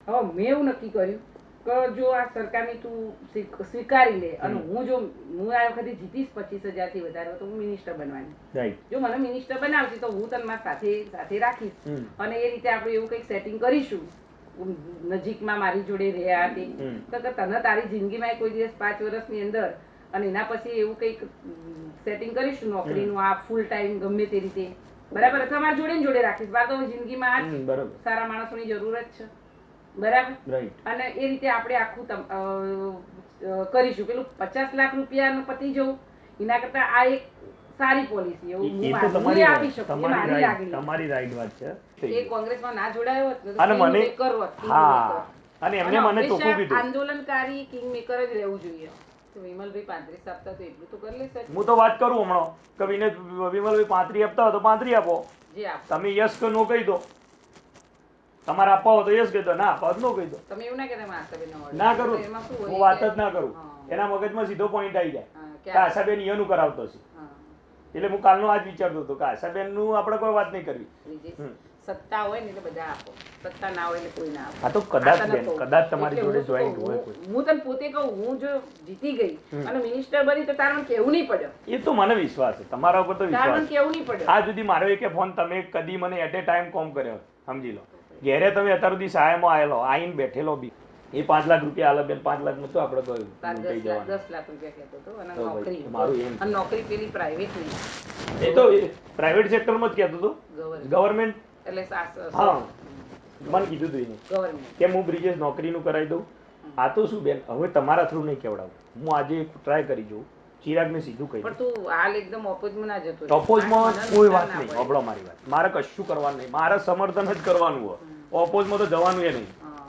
હવે મેં એવું નક્કી કર્યું કે જો આ સરકારની તું સ્વીકારી લે અને હું આ વખતે જીતીશ 25,000 થી વધારે તો હું મિનિસ્ટર બનવાની. જો મને મિનિસ્ટર બનાવશે તો હું તને મારા સાથે રાખીશ અને એ રીતે આપણે એવું કંઈક સેટિંગ કરીશું નજીકમાં મારી જોડે રહ્યા તે તો તને તારી જિંદગીમાં કોઈ દિવસ 5 વર્ષની અંદર અને એના પછી એવું કંઈક સેટિંગ કરીશું નોકરીનું આ ફૂલ ટાઈમ ગમે તે રીતે બરાબર તમારી જોડે જોડે રાખીશ બાર તો જિંદગીમાં આ સારા માણસોની જરૂરત છે બરાબર અને એ રીતે આપણે આખું કરીશું પેલું 50 લાખ રૂપિયા પતી જવું એના કરતા આ એક સારી પોલિસી એવું હું આપી શકું મારી લાગણી તમારી રાઈટ વાત છે એ કોંગ્રેસમાં ના જોડાયો હોત અને મને કરવો અને એમને મને ચોખ્ખું કીધું આંદોલનકારી કિંગ મેકર જ રહેવું જોઈએ. વિમલભાઈ 35 આપતા તો એટલું તો કરી લેશે. હું તો વાત કરું હમણાં કે વિમલભાઈ 35 આપતા હોય તો 35 આપો તમે યસ કે નો કહી દો તમારે આપવા હોય તો યસ કહી દો ના આપવા નો કહી દો તમે એવું ના કે ના કરું હું વાત જ ના કરું એના મગજમાં સીધો પોઈન્ટ આવી જાય કે આશાબેન ઈયોનું કરાવતો છે એટલે હું કાલનો આજ વિચારતો હતો કે આશાબેન નું આપણે કોઈ વાત નહીં કરવી. સત્તા હોય ને એટલે બધા આપો સત્તા ના હોય એટલે કોઈ ના આપે. આ તો કદાચ તમારી જોડે જોઈન્ટ હોય હું તને પોતે કહું હું જો જીતી ગઈ અને મિનિસ્ટર બની તો તારે મને કેવું નહીં પડ્યો એ તો મને વિશ્વાસ છે તમારા ઉપર તો વિશ્વાસ કેવું નહીં પડ્યો આ સુધી મારો એક ફોન તમે કદી મને એટ એ ટાઈમ કોમ કર્યો સમજી લો ઘેરે તમે અત્યાર સુધી સહાયમાં આવેલો આઈને બેઠેલો બી એ 5 લાખ રૂપિયા આલે બેન 5 લાખ માં તો આપણે કહ્યું 10 લાખ રૂપિયા કહેતો હતો અને નોકરી મારું એમ અને નોકરી પેલી પ્રાઇવેટ નહીં એ તો પ્રાઇવેટ સેક્ટરમાં જ કહેતો હતો ગવર્નમેન્ટ એટલે હા મને કીધું હતું એને ગવર્નમેન્ટ કે હું બ્રિજેશ નોકરીનું કરાવી દઉં આ તો શું બેન હવે તમારા થ્રુ નહીં કેવડાવું હું આજે ટ્રાય કરી જોઉં ચિરાગને સીધું કહી પણ તું હાલ એકદમ ઓપોઝમાં ના જતો ઓપોઝમાં કોઈ વાત નહીં સાંભળો મારી વાત મારે કશું કરવાનું નહીં મારે સમર્થન જ કરવાનું હોય ઓપોઝમાં તો જવાનું એ નહીં